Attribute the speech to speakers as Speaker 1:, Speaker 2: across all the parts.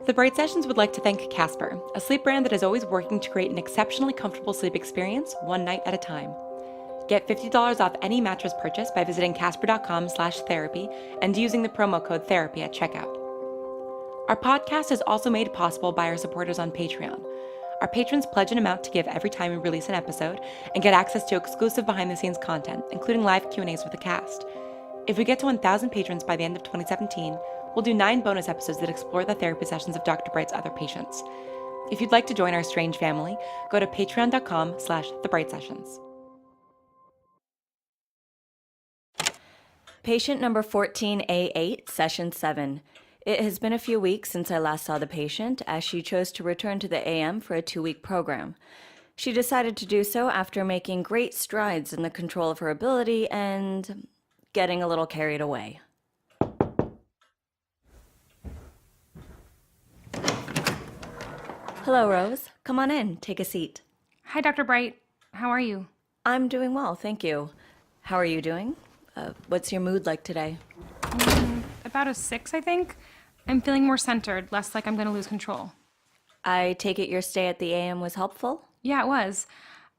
Speaker 1: The Bright Sessions would like to thank Casper, a sleep brand that is always working to create an exceptionally comfortable sleep experience one night at a time. Get $50 off any mattress purchase by visiting casper.com/therapy and using the promo code therapy at checkout. Our podcast is also made possible by our supporters on Patreon. Our patrons pledge an amount to give every time we release an episode and get access to exclusive behind-the-scenes content, including live Q&As with the cast. If we get to 1,000 patrons by the end of 2017, we'll do 9 bonus episodes that explore the therapy sessions of Dr. Bright's other patients. If you'd like to join our strange family, go to patreon.com/thebrightsessions.
Speaker 2: Patient number 14 A-8, session 7. It has been a few weeks since I last saw the patient, as she chose to return to the AM for a 2-week program. She decided to do so after making great strides in the control of her ability and getting a little carried away. Hello, Rose. Come on in. Take a seat.
Speaker 3: Hi, Dr. Bright. How are you?
Speaker 2: I'm doing well, thank you. How are you doing? What's your mood like today?
Speaker 3: About a 6, I think. I'm feeling more centered, less like I'm going to lose control.
Speaker 2: I take it your stay at the AM was helpful?
Speaker 3: Yeah, it was.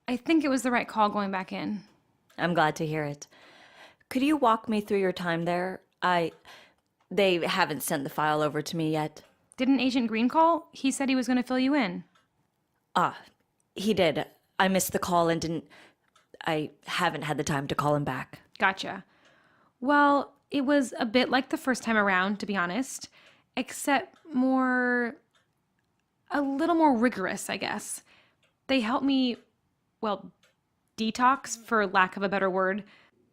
Speaker 3: I think it was the right call going back in.
Speaker 2: I'm glad to hear it. Could you walk me through your time there? They haven't sent the file over to me yet.
Speaker 3: Didn't Agent Green call? He said he was going to fill you in.
Speaker 2: He did. I missed the call and I haven't had the time to call him back.
Speaker 3: Gotcha. Well, it was a bit like the first time around, to be honest, except a little more rigorous, I guess. They helped me, detox, for lack of a better word,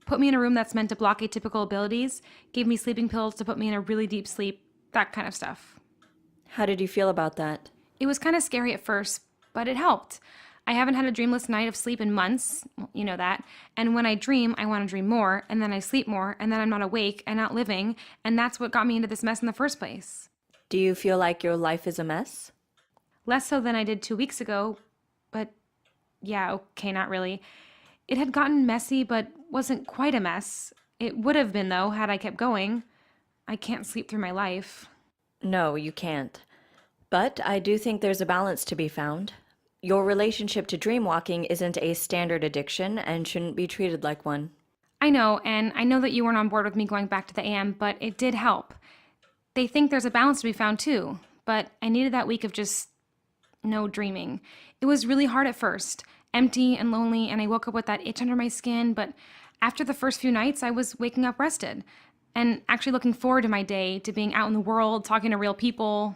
Speaker 3: put me in a room that's meant to block atypical abilities, gave me sleeping pills to put me in a really deep sleep, that kind of stuff.
Speaker 2: How did you feel about that?
Speaker 3: It was kind of scary at first, but it helped. I haven't had a dreamless night of sleep in months, you know that, and when I dream, I want to dream more, and then I sleep more, and then I'm not awake and not living, and that's what got me into this mess in the first place.
Speaker 2: Do you feel like your life is a mess?
Speaker 3: Less so than I did 2 weeks ago, but yeah, okay, not really. It had gotten messy, but wasn't quite a mess. It would have been, though, had I kept going. I can't sleep through my life.
Speaker 2: No, you can't. But I do think there's a balance to be found. Your relationship to dreamwalking isn't a standard addiction and shouldn't be treated like one.
Speaker 3: I know, and I know that you weren't on board with me going back to the AM, but it did help. They think there's a balance to be found, too, but I needed that week of just no dreaming. It was really hard at first, empty and lonely, and I woke up with that itch under my skin, but after the first few nights, I was waking up rested and actually looking forward to my day, to being out in the world, talking to real people.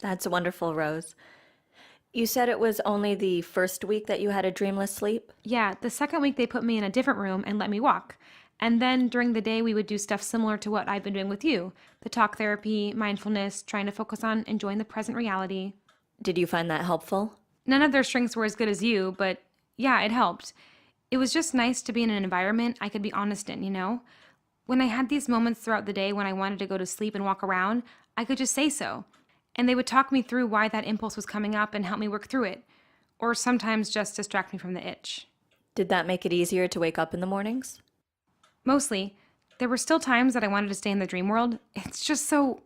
Speaker 2: That's wonderful, Rose. You said it was only the first week that you had a dreamless sleep?
Speaker 3: Yeah, the second week they put me in a different room and let me walk. And then during the day, we would do stuff similar to what I've been doing with you. The talk therapy, mindfulness, trying to focus on enjoying the present reality.
Speaker 2: Did you find that helpful?
Speaker 3: None of their strengths were as good as you, but yeah, it helped. It was just nice to be in an environment I could be honest in, you know? When I had these moments throughout the day when I wanted to go to sleep and walk around, I could just say so. And they would talk me through why that impulse was coming up and help me work through it. Or sometimes just distract me from the itch.
Speaker 2: Did that make it easier to wake up in the mornings?
Speaker 3: Mostly. There were still times that I wanted to stay in the dream world. It's just so...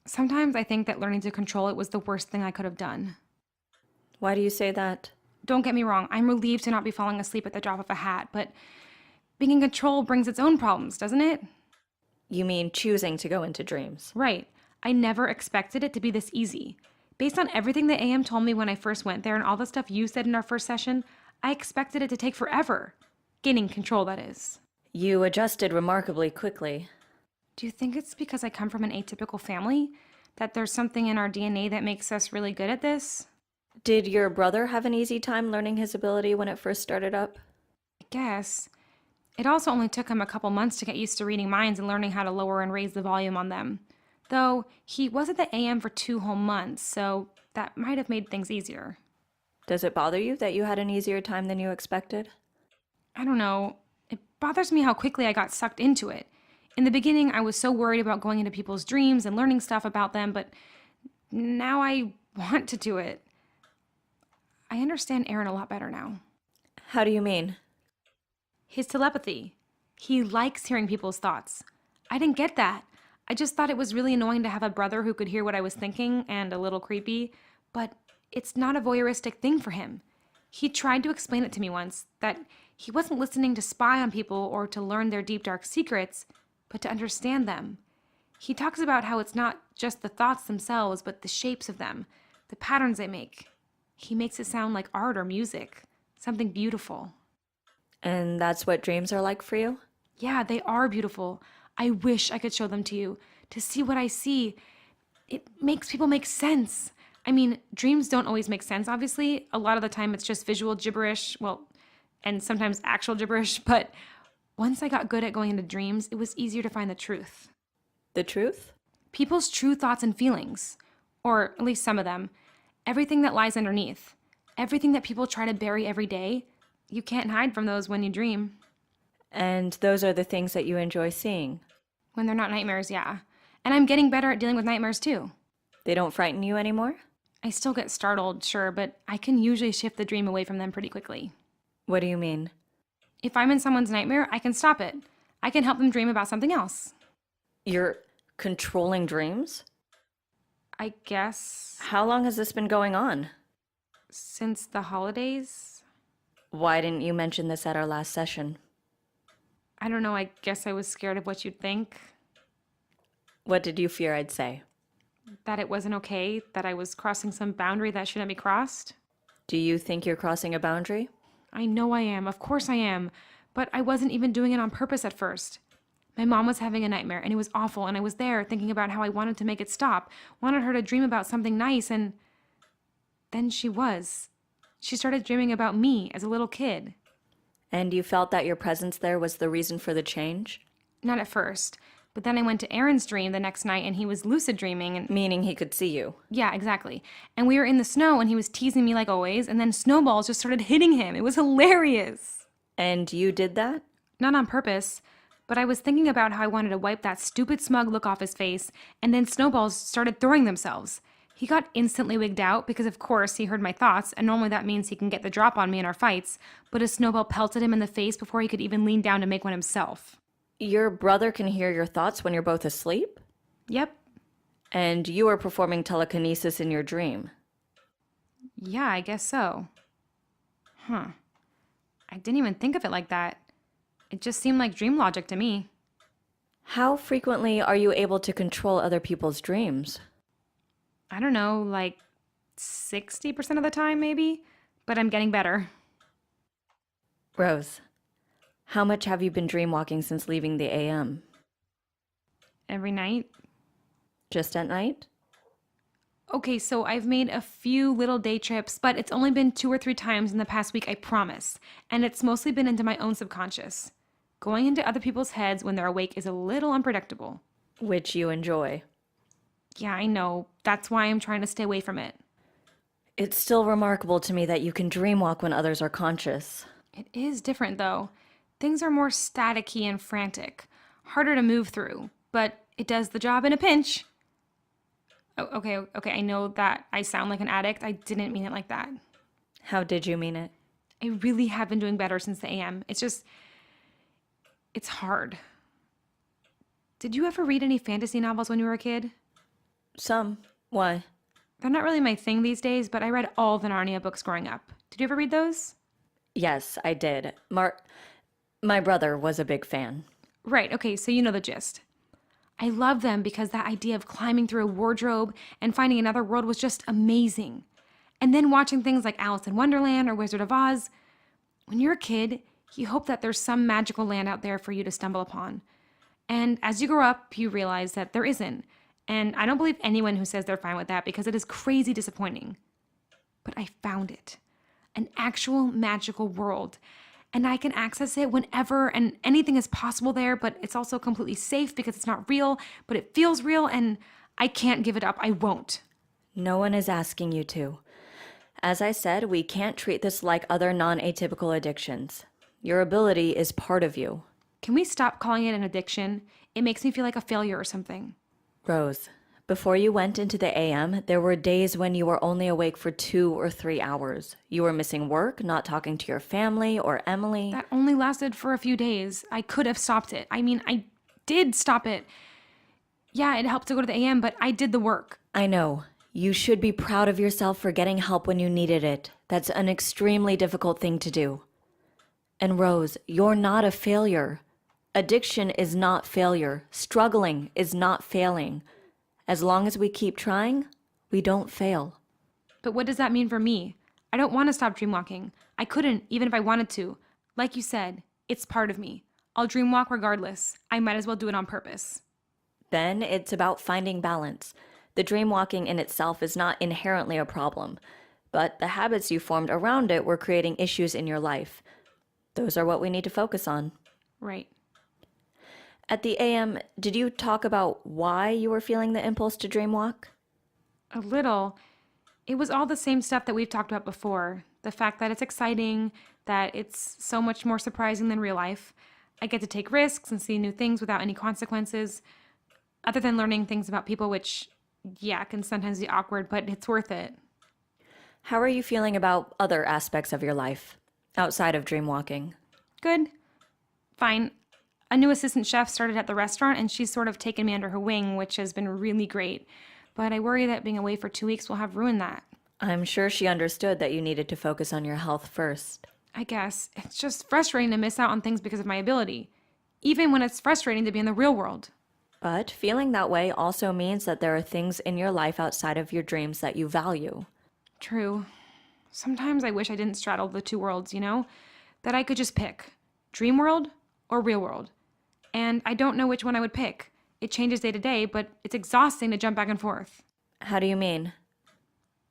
Speaker 3: Sometimes I think that learning to control it was the worst thing I could have done.
Speaker 2: Why do you say that?
Speaker 3: Don't get me wrong, I'm relieved to not be falling asleep at the drop of a hat, but being in control brings its own problems, doesn't it?
Speaker 2: You mean choosing to go into dreams?
Speaker 3: Right. I never expected it to be this easy. Based on everything the AM told me when I first went there and all the stuff you said in our first session, I expected it to take forever. Gaining control, that is.
Speaker 2: You adjusted remarkably quickly.
Speaker 3: Do you think it's because I come from an atypical family? That there's something in our DNA that makes us really good at this?
Speaker 2: Did your brother have an easy time learning his ability when it first started up?
Speaker 3: I guess. It also only took him a couple months to get used to reading minds and learning how to lower and raise the volume on them. Though he was at the AM for 2 whole months, so that might have made things easier.
Speaker 2: Does it bother you that you had an easier time than you expected?
Speaker 3: I don't know. It bothers me how quickly I got sucked into it. In the beginning, I was so worried about going into people's dreams and learning stuff about them, but now I want to do it. I understand Aaron a lot better now.
Speaker 2: How do you mean?
Speaker 3: His telepathy. He likes hearing people's thoughts. I didn't get that. I just thought it was really annoying to have a brother who could hear what I was thinking and a little creepy, but it's not a voyeuristic thing for him. He tried to explain it to me once that he wasn't listening to spy on people or to learn their deep, dark secrets, but to understand them. He talks about how it's not just the thoughts themselves, but the shapes of them, the patterns they make. He makes it sound like art or music, something beautiful.
Speaker 2: And that's what dreams are like for you?
Speaker 3: Yeah, they are beautiful. I wish I could show them to you, to see what I see. It makes people make sense. I mean, dreams don't always make sense, obviously. A lot of the time it's just visual gibberish, well, and sometimes actual gibberish, but once I got good at going into dreams, it was easier to find the truth.
Speaker 2: The truth?
Speaker 3: People's true thoughts and feelings, or at least some of them, everything that lies underneath, everything that people try to bury every day, you can't hide from those when you dream.
Speaker 2: And those are the things that you enjoy seeing?
Speaker 3: When they're not nightmares, yeah. And I'm getting better at dealing with nightmares too.
Speaker 2: They don't frighten you anymore?
Speaker 3: I still get startled, sure, but I can usually shift the dream away from them pretty quickly.
Speaker 2: What do you mean?
Speaker 3: If I'm in someone's nightmare, I can stop it. I can help them dream about something else.
Speaker 2: You're controlling dreams?
Speaker 3: I guess
Speaker 2: How long has this been going on?
Speaker 3: since the holidays.
Speaker 2: Why didn't you mention this at our last session?
Speaker 3: I don't know, I guess I was scared of what you'd think.
Speaker 2: What did you fear I'd say?
Speaker 3: That it wasn't okay, that I was crossing some boundary that shouldn't be crossed.
Speaker 2: Do you think you're crossing a boundary?
Speaker 3: I know I am, of course I am, but I wasn't even doing it on purpose at first. My mom was having a nightmare and it was awful, and I was there thinking about how I wanted to make it stop, wanted her to dream about something nice, and then she was. She started dreaming about me as a little kid.
Speaker 2: And you felt that your presence there was the reason for the change?
Speaker 3: Not at first, but then I went to Aaron's dream the next night and he was lucid dreaming and
Speaker 2: Meaning he could see you.
Speaker 3: yeah, exactly. And we were in the snow and he was teasing me like always, and then snowballs just started hitting him. It was hilarious.
Speaker 2: And you did that?
Speaker 3: Not on purpose, but I was thinking about how I wanted to wipe that stupid smug look off his face, and then snowballs started throwing themselves. He got instantly wigged out because, of course, he heard my thoughts, and normally that means he can get the drop on me in our fights, but a snowball pelted him in the face before he could even lean down to make one himself.
Speaker 2: Your brother can hear your thoughts when you're both asleep?
Speaker 3: Yep.
Speaker 2: And you were performing telekinesis in your dream.
Speaker 3: Yeah, I guess so. Huh. I didn't even think of it like that. It just seemed like dream logic to me.
Speaker 2: How frequently are you able to control other people's dreams?
Speaker 3: I don't know, like 60% of the time, maybe? But I'm getting better.
Speaker 2: Rose, how much have you been dream walking since leaving the AM?
Speaker 3: Every night.
Speaker 2: Just at night?
Speaker 3: Okay, so I've made a few little day trips, but it's only been 2 or 3 times in the past week, I promise. And it's mostly been into my own subconscious. Going into other people's heads when they're awake is a little unpredictable.
Speaker 2: Which you enjoy.
Speaker 3: Yeah, I know. That's why I'm trying to stay away from it.
Speaker 2: It's still remarkable to me that you can dream walk when others are conscious.
Speaker 3: It is different, though. Things are more staticky and frantic, harder to move through, but it does the job in a pinch. Oh, okay, I know that I sound like an addict. I didn't mean it like that.
Speaker 2: How did you mean it?
Speaker 3: I really have been doing better since the AM. It's hard. Did you ever read any fantasy novels when you were a kid?
Speaker 2: Some. Why?
Speaker 3: They're not really my thing these days, but I read all the Narnia books growing up. Did you ever read those?
Speaker 2: Yes, I did. My brother was a big fan.
Speaker 3: Right, okay, so you know the gist. I love them because that idea of climbing through a wardrobe and finding another world was just amazing. And then watching things like Alice in Wonderland or Wizard of Oz. When you're a kid, you hope that there's some magical land out there for you to stumble upon. And as you grow up, you realize that there isn't. And I don't believe anyone who says they're fine with that because it is crazy disappointing. But I found it. An actual magical world. And I can access it whenever, and anything is possible there, but it's also completely safe because it's not real, but it feels real, and I can't give it up. I won't.
Speaker 2: No one is asking you to. As I said, we can't treat this like other non-atypical addictions. Your ability is part of you.
Speaker 3: Can we stop calling it an addiction? It makes me feel like a failure or something.
Speaker 2: Rose, before you went into the AM, there were days when you were only awake for 2 or 3 hours. You were missing work, not talking to your family or Emily.
Speaker 3: That only lasted for a few days. I could have stopped it. I mean, I did stop it. Yeah, it helped to go to the AM, but I did the work.
Speaker 2: I know. You should be proud of yourself for getting help when you needed it. That's an extremely difficult thing to do. And Rose, you're not a failure. Addiction is not failure. Struggling is not failing. As long as we keep trying, we don't fail.
Speaker 3: But what does that mean for me? I don't want to stop dreamwalking. I couldn't, even if I wanted to. Like you said, it's part of me. I'll dreamwalk regardless. I might as well do it on purpose.
Speaker 2: Then it's about finding balance. The dream walking in itself is not inherently a problem, but the habits you formed around it were creating issues in your life. Those are what we need to focus on.
Speaker 3: Right.
Speaker 2: At the AM, did you talk about why you were feeling the impulse to dream walk?
Speaker 3: A little. It was all the same stuff that we've talked about before. The fact that it's exciting, that it's so much more surprising than real life. I get to take risks and see new things without any consequences, other than learning things about people, which, yeah, can sometimes be awkward, but it's worth it.
Speaker 2: How are you feeling about other aspects of your life outside of dream walking?
Speaker 3: Good. Fine. A new assistant chef started at the restaurant, and she's sort of taken me under her wing, which has been really great. But I worry that being away for 2 weeks will have ruined that.
Speaker 2: I'm sure she understood that you needed to focus on your health first.
Speaker 3: I guess. It's just frustrating to miss out on things because of my ability, even when it's frustrating to be in the real world.
Speaker 2: But feeling that way also means that there are things in your life outside of your dreams that you value.
Speaker 3: True. Sometimes I wish I didn't straddle the two worlds, that I could just pick dream world or real world. And I don't know which one I would pick. It changes day to day, but it's exhausting to jump back and forth.
Speaker 2: How do you mean?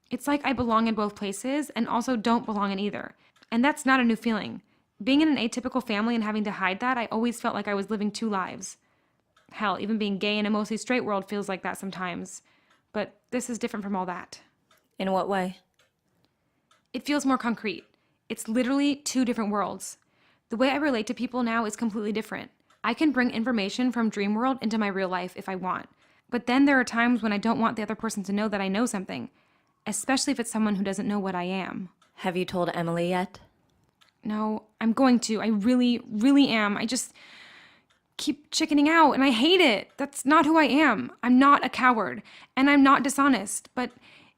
Speaker 3: It's like I belong in both places and also don't belong in either. And that's not a new feeling. Being in an atypical family and having to hide that, I always felt like I was living two lives. Hell, even being gay in a mostly straight world feels like that sometimes. But this is different from all that.
Speaker 2: In what way?
Speaker 3: It feels more concrete. It's literally two different worlds. The way I relate to people now is completely different. I can bring information from dream world into my real life if I want. But then there are times when I don't want the other person to know that I know something, especially if it's someone who doesn't know what I am.
Speaker 2: Have you told Emily yet?
Speaker 3: No, I'm going to. I really, really am. I just keep chickening out and I hate it. That's not who I am. I'm not a coward and I'm not dishonest, but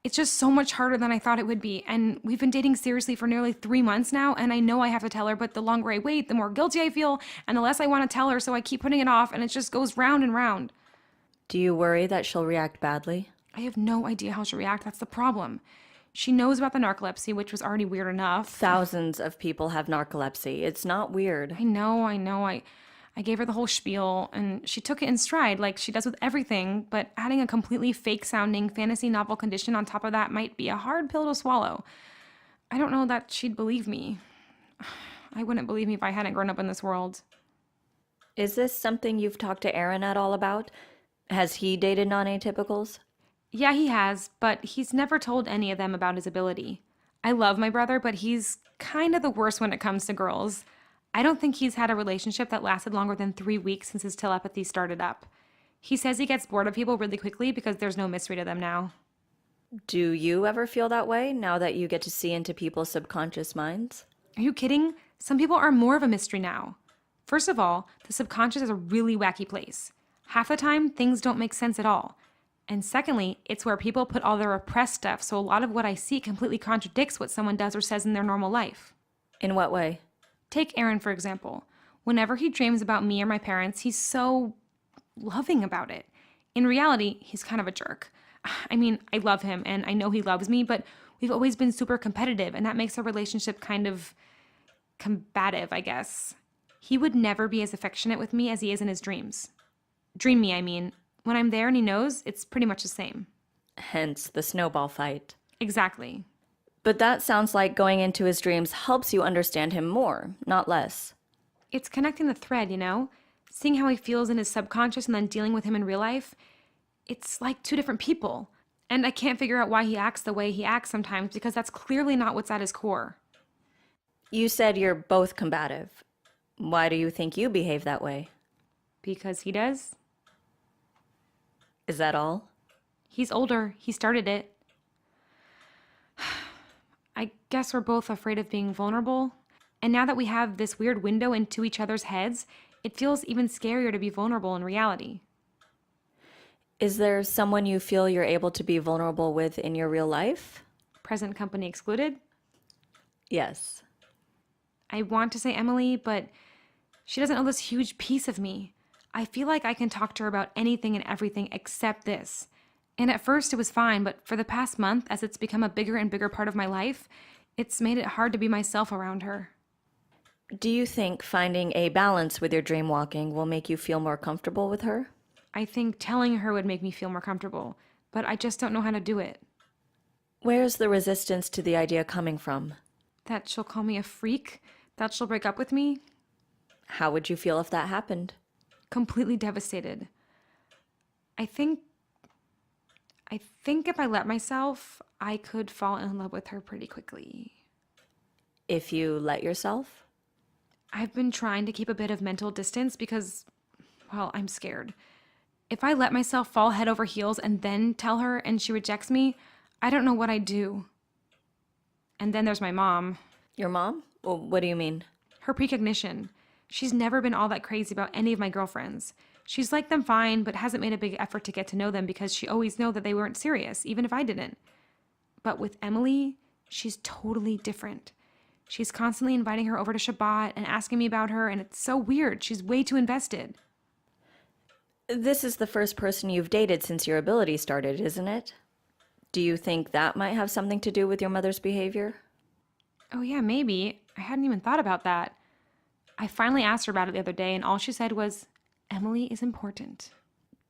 Speaker 3: it's just so much harder than I thought it would be. And we've been dating seriously for nearly 3 months now, and I know I have to tell her, but the longer I wait, the more guilty I feel, and the less I want to tell her, so I keep putting it off, and it just goes round and round.
Speaker 2: Do you worry that she'll react badly?
Speaker 3: I have no idea how she'll react. That's the problem. She knows about the narcolepsy, which was already weird enough.
Speaker 2: Thousands of people have narcolepsy. It's not weird.
Speaker 3: I know. I gave her the whole spiel, and she took it in stride, like she does with everything, but adding a completely fake-sounding fantasy novel condition on top of that might be a hard pill to swallow. I don't know that she'd believe me. I wouldn't believe me if I hadn't grown up in this world.
Speaker 2: Is this something you've talked to Aaron at all about? Has he dated non-atypicals?
Speaker 3: Yeah, he has, but he's never told any of them about his ability. I love my brother, but he's kind of the worst when it comes to girls. I don't think he's had a relationship that lasted longer than 3 weeks since his telepathy started up. He says he gets bored of people really quickly because there's no mystery to them now.
Speaker 2: Do you ever feel that way now that you get to see into people's subconscious minds?
Speaker 3: Are you kidding? Some people are more of a mystery now. First of all, the subconscious is a really wacky place. Half the time, things don't make sense at all. And secondly, it's where people put all their repressed stuff, so a lot of what I see completely contradicts what someone does or says in their normal life.
Speaker 2: In what way?
Speaker 3: Take Aaron, for example. Whenever he dreams about me or my parents, he's so loving about it. In reality, he's kind of a jerk. I mean, I love him and I know he loves me, but we've always been super competitive, and that makes our relationship kind of combative, I guess. He would never be as affectionate with me as he is in his dreams. Dream me, I mean. When I'm there and he knows, it's pretty much the same.
Speaker 2: Hence the snowball fight.
Speaker 3: Exactly.
Speaker 2: But that sounds like going into his dreams helps you understand him more, not less.
Speaker 3: It's connecting the thread, Seeing how he feels in his subconscious and then dealing with him in real life. It's like two different people. And I can't figure out why he acts the way he acts sometimes because that's clearly not what's at his core.
Speaker 2: You said you're both combative. Why do you think you behave that way?
Speaker 3: Because he does.
Speaker 2: Is that all?
Speaker 3: He's older. He started it. I guess we're both afraid of being vulnerable. And now that we have this weird window into each other's heads, it feels even scarier to be vulnerable in reality.
Speaker 2: Is there someone you feel you're able to be vulnerable with in your real life?
Speaker 3: Present company excluded.
Speaker 2: Yes.
Speaker 3: I want to say Emily, but she doesn't know this huge piece of me. I feel like I can talk to her about anything and everything except this. And at first it was fine, but for the past month, as it's become a bigger and bigger part of my life, it's made it hard to be myself around her.
Speaker 2: Do you think finding a balance with your dream walking will make you feel more comfortable with her?
Speaker 3: I think telling her would make me feel more comfortable, but I just don't know how to do it.
Speaker 2: Where's the resistance to the idea coming from?
Speaker 3: That she'll call me a freak? That she'll break up with me?
Speaker 2: How would you feel if that happened?
Speaker 3: Completely devastated. I think if I let myself, I could fall in love with her pretty quickly.
Speaker 2: If you let yourself?
Speaker 3: I've been trying to keep a bit of mental distance because, well, I'm scared. If I let myself fall head over heels and then tell her and she rejects me, I don't know what I'd do. And then there's my mom.
Speaker 2: Your mom? Well, what do you mean?
Speaker 3: Her precognition. She's never been all that crazy about any of my girlfriends. She's liked them fine, but hasn't made a big effort to get to know them because she always knew that they weren't serious, even if I didn't. But with Emily, she's totally different. She's constantly inviting her over to Shabbat and asking me about her, and it's so weird. She's way too invested.
Speaker 2: This is the first person you've dated since your ability started, isn't it? Do you think that might have something to do with your mother's behavior?
Speaker 3: Oh yeah, maybe. I hadn't even thought about that. I finally asked her about it the other day, and all she said was, Emily is important.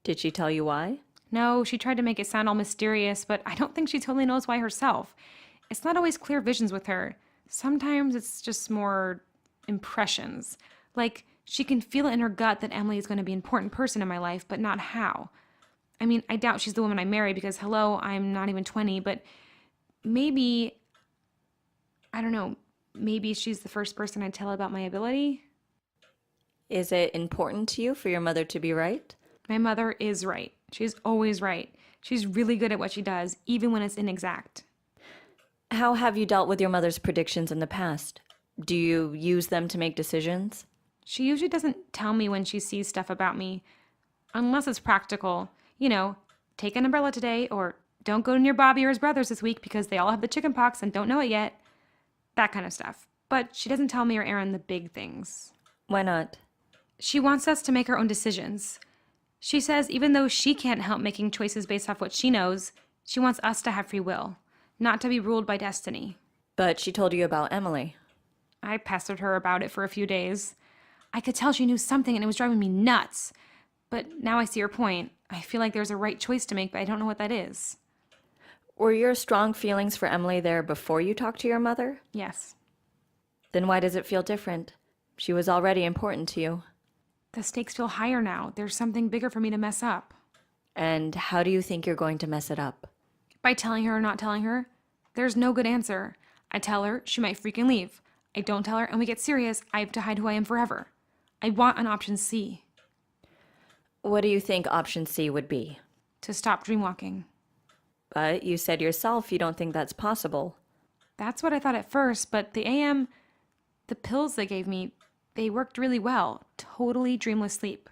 Speaker 2: Did she tell you why?
Speaker 3: No, she tried to make it sound all mysterious, but I don't think she totally knows why herself. It's not always clear visions with her. Sometimes it's just more impressions. Like, she can feel it in her gut that Emily is going to be an important person in my life, but not how. I mean, I doubt she's the woman I marry because, hello, I'm not even 20, but maybe, I don't know, maybe she's the first person I'd tell about my ability.
Speaker 2: Is it important to you for your mother to be right?
Speaker 3: My mother is right. She's always right. She's really good at what she does, even when it's inexact.
Speaker 2: How have you dealt with your mother's predictions in the past? Do you use them to make decisions?
Speaker 3: She usually doesn't tell me when she sees stuff about me, unless it's practical. You know, take an umbrella today, or don't go near Bobby or his brothers this week because they all have the chicken pox and don't know it yet. That kind of stuff. But she doesn't tell me or Aaron the big things.
Speaker 2: Why not?
Speaker 3: She wants us to make our own decisions. She says even though she can't help making choices based off what she knows, she wants us to have free will, not to be ruled by destiny.
Speaker 2: But she told you about Emily.
Speaker 3: I pestered her about it for a few days. I could tell she knew something and it was driving me nuts. But now I see her point. I feel like there's a right choice to make, but I don't know what that is.
Speaker 2: Were your strong feelings for Emily there before you talked to your mother?
Speaker 3: Yes.
Speaker 2: Then why does it feel different? She was already important to you.
Speaker 3: The stakes feel higher now. There's something bigger for me to mess up.
Speaker 2: And how do you think you're going to mess it up?
Speaker 3: By telling her or not telling her, there's no good answer. I tell her, she might freaking leave. I don't tell her, and we get serious, I have to hide who I am forever. I want an option C.
Speaker 2: What do you think option C would be?
Speaker 3: To stop dreamwalking.
Speaker 2: But you said yourself you don't think that's possible.
Speaker 3: That's what I thought at first, but the pills they gave me, they worked really well. Totally dreamless sleep.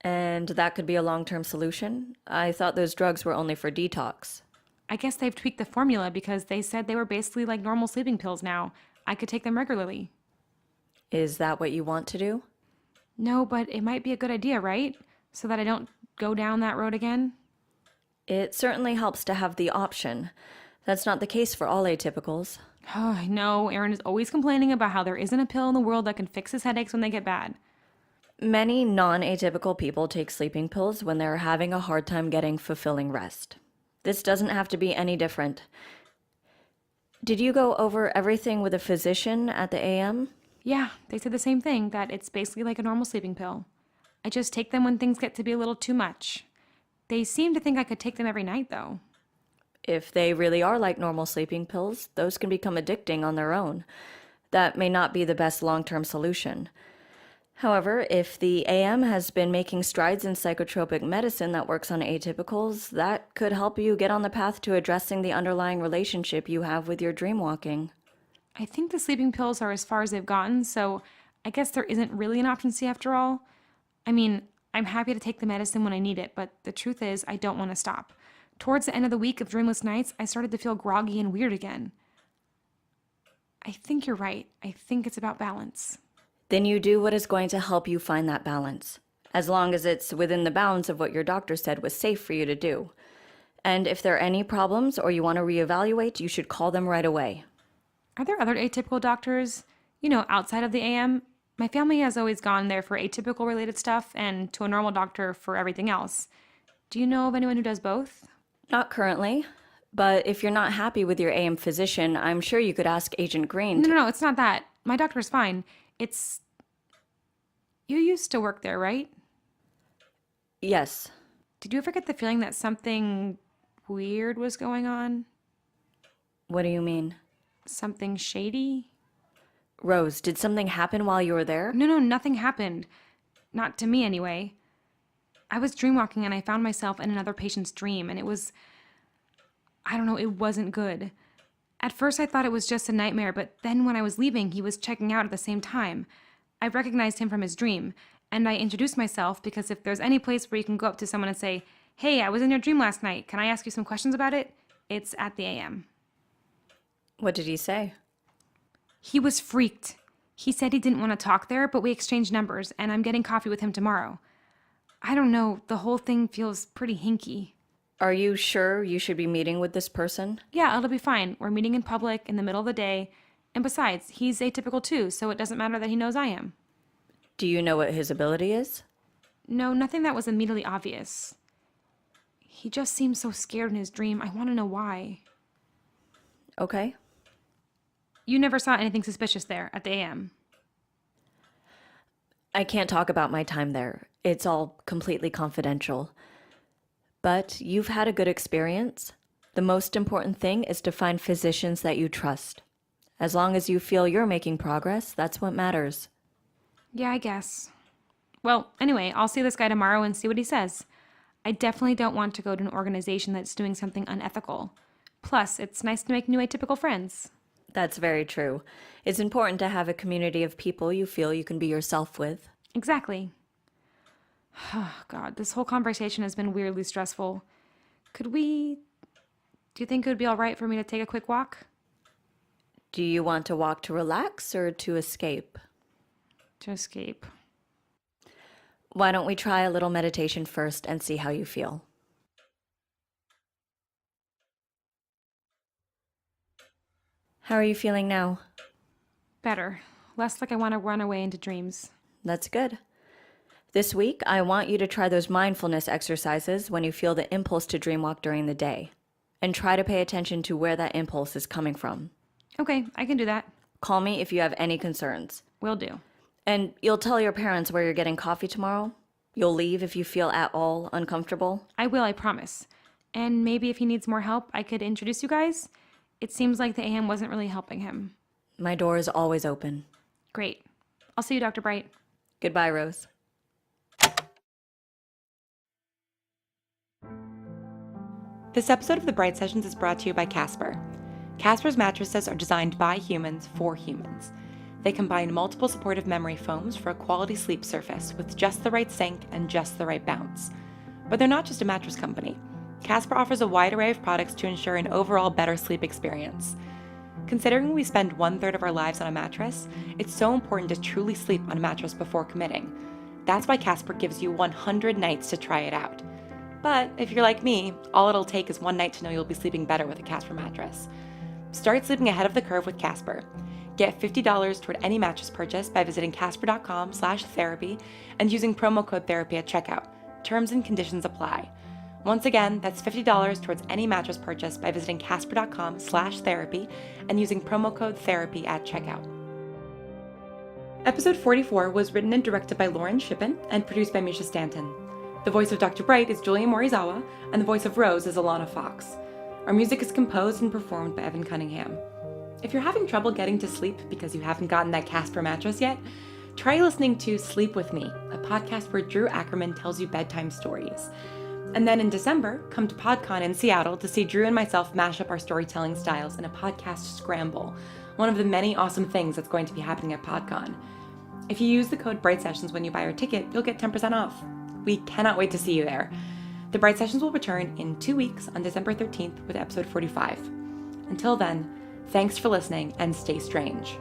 Speaker 2: And that could be a long-term solution? I thought those drugs were only for detox.
Speaker 3: I guess they've tweaked the formula because they said they were basically like normal sleeping pills now. I could take them regularly.
Speaker 2: Is that what you want to do?
Speaker 3: No, but it might be a good idea, right? So that I don't go down that road again?
Speaker 2: It certainly helps to have the option. That's not the case for all atypicals.
Speaker 3: Oh, I know. Aaron is always complaining about how there isn't a pill in the world that can fix his headaches when they get bad.
Speaker 2: Many non-atypical people take sleeping pills when they're having a hard time getting fulfilling rest. This doesn't have to be any different. Did you go over everything with a physician at the AM?
Speaker 3: Yeah, they said the same thing, that it's basically like a normal sleeping pill. I just take them when things get to be a little too much. They seem to think I could take them every night, though.
Speaker 2: If they really are like normal sleeping pills, those can become addicting on their own. That may not be the best long-term solution. However, if the AM has been making strides in psychotropic medicine that works on atypicals, that could help you get on the path to addressing the underlying relationship you have with your dreamwalking.
Speaker 3: I think the sleeping pills are as far as they've gotten, so I guess there isn't really an option C after all. I mean, I'm happy to take the medicine when I need it, but the truth is, I don't want to stop. Towards the end of the week of dreamless nights, I started to feel groggy and weird again. I think you're right. I think it's about balance.
Speaker 2: Then you do what is going to help you find that balance, as long as it's within the bounds of what your doctor said was safe for you to do. And if there are any problems or you want to reevaluate, you should call them right away.
Speaker 3: Are there other atypical doctors, outside of the AM? My family has always gone there for atypical related stuff and to a normal doctor for everything else. Do you know of anyone who does both?
Speaker 2: Not currently, but if you're not happy with your AM physician, I'm sure you could ask Agent Green.
Speaker 3: No, it's not that. My doctor's fine. It's... You used to work there, right?
Speaker 2: Yes.
Speaker 3: Did you ever get the feeling that something weird was going on?
Speaker 2: What do you mean?
Speaker 3: Something shady?
Speaker 2: Rose, did something happen while you were there?
Speaker 3: No, nothing happened. Not to me, anyway. I was dreamwalking and I found myself in another patient's dream, and it was... I don't know, it wasn't good. At first I thought it was just a nightmare, but then when I was leaving, he was checking out at the same time. I recognized him from his dream, and I introduced myself because if there's any place where you can go up to someone and say, "Hey, I was in your dream last night. Can I ask you some questions about it?" It's at the AM.
Speaker 2: What did he say?
Speaker 3: He was freaked. He said he didn't want to talk there, but we exchanged numbers, and I'm getting coffee with him tomorrow. I don't know, the whole thing feels pretty hinky.
Speaker 2: Are you sure you should be meeting with this person?
Speaker 3: Yeah, it'll be fine. We're meeting in public in the middle of the day. And besides, he's atypical too, so it doesn't matter that he knows I am.
Speaker 2: Do you know what his ability is?
Speaker 3: No, nothing that was immediately obvious. He just seems so scared in his dream. I want to know why.
Speaker 2: Okay.
Speaker 3: You never saw anything suspicious there at the AM?
Speaker 2: I can't talk about my time there. It's all completely confidential. But you've had a good experience. The most important thing is to find physicians that you trust. As long as you feel you're making progress, that's what matters.
Speaker 3: Yeah, I guess. Well, anyway, I'll see this guy tomorrow and see what he says. I definitely don't want to go to an organization that's doing something unethical. Plus, it's nice to make new atypical friends.
Speaker 2: That's very true. It's important to have a community of people you feel you can be yourself with.
Speaker 3: Exactly. Oh, God, this whole conversation has been weirdly stressful. Do you think it would be all right for me to take a quick walk?
Speaker 2: Do you want to walk to relax or to escape?
Speaker 3: To escape.
Speaker 2: Why don't we try a little meditation first and see how you feel? How are you feeling now?
Speaker 3: Better. Less like I want to run away into dreams.
Speaker 2: That's good. This week, I want you to try those mindfulness exercises when you feel the impulse to dreamwalk during the day. And try to pay attention to where that impulse is coming from.
Speaker 3: Okay, I can do that.
Speaker 2: Call me if you have any concerns.
Speaker 3: Will do.
Speaker 2: And you'll tell your parents where you're getting coffee tomorrow? You'll leave if you feel at all uncomfortable?
Speaker 3: I will, I promise. And maybe if he needs more help, I could introduce you guys. It seems like the AM wasn't really helping him.
Speaker 2: My door is always open.
Speaker 3: Great. I'll see you, Dr. Bright.
Speaker 2: Goodbye, Rose.
Speaker 1: This episode of the Bright Sessions is brought to you by Casper. Casper's mattresses are designed by humans for humans. They combine multiple supportive memory foams for a quality sleep surface with just the right sink and just the right bounce. But they're not just a mattress company. Casper offers a wide array of products to ensure an overall better sleep experience. Considering we spend 1/3 of our lives on a mattress, it's so important to truly sleep on a mattress before committing. That's why Casper gives you 100 nights to try it out. But if you're like me, all it'll take is one night to know you'll be sleeping better with a Casper mattress. Start sleeping ahead of the curve with Casper. Get $50 toward any mattress purchase by visiting casper.com/therapy and using promo code therapy at checkout. Terms and conditions apply. Once again, that's $50 towards any mattress purchase by visiting casper.com/therapy and using promo code therapy at checkout. Episode 44 was written and directed by Lauren Shippen and produced by Misha Stanton. The voice of Dr. Bright is Julia Morizawa, and the voice of Rose is Alana Fox. Our music is composed and performed by Evan Cunningham. If you're having trouble getting to sleep because you haven't gotten that Casper mattress yet, try listening to Sleep With Me, a podcast where Drew Ackerman tells you bedtime stories. And then in December, come to PodCon in Seattle to see Drew and myself mash up our storytelling styles in a podcast scramble, one of the many awesome things that's going to be happening at PodCon. If you use the code Bright Sessions when you buy your ticket, you'll get 10% off. We cannot wait to see you there. The Bright Sessions will return in 2 weeks on December 13th with episode 45. Until then, thanks for listening and stay strange.